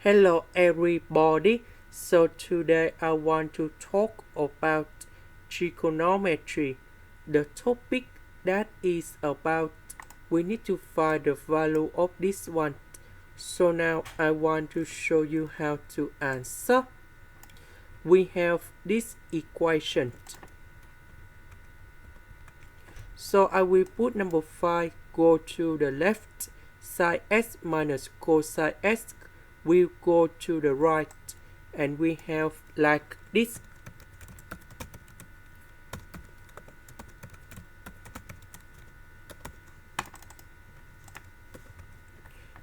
Hello everybody. So today I want to talk about trigonometry. The topic that is about we need to find the value of this one. So now I want to show you how to answer. We have this equation. So I will put number 5 go to the left, sin x minus cosine x will go to the right, and we have like this.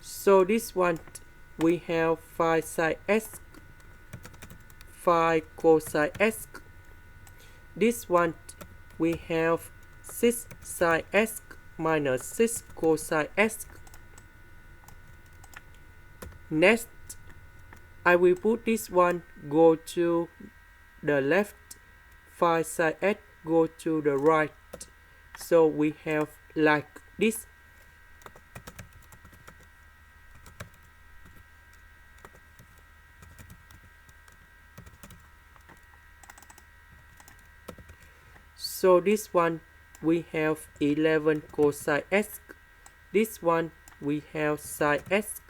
So this one we have 5 sin x, 5 cosine x. This one we have 6 sin x minus 6 cosine x. Next, I will put this one go to the left, 5 sin x go to the right. So we have like this. So this one we have 11 cosine x. This one we have sin x.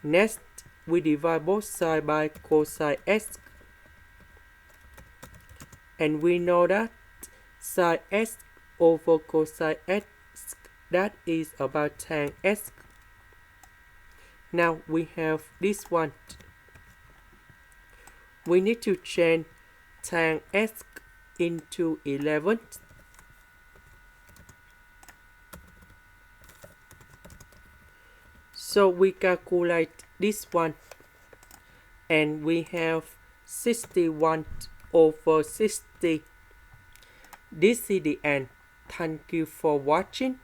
Next, we divide both sides by cosine x. And we know that sin x over cosine x, that is about tan x. Now we have this one. We need to change tan x into 11. So we calculate this one, and we have 61 over 60. This is the end. Thank you for watching.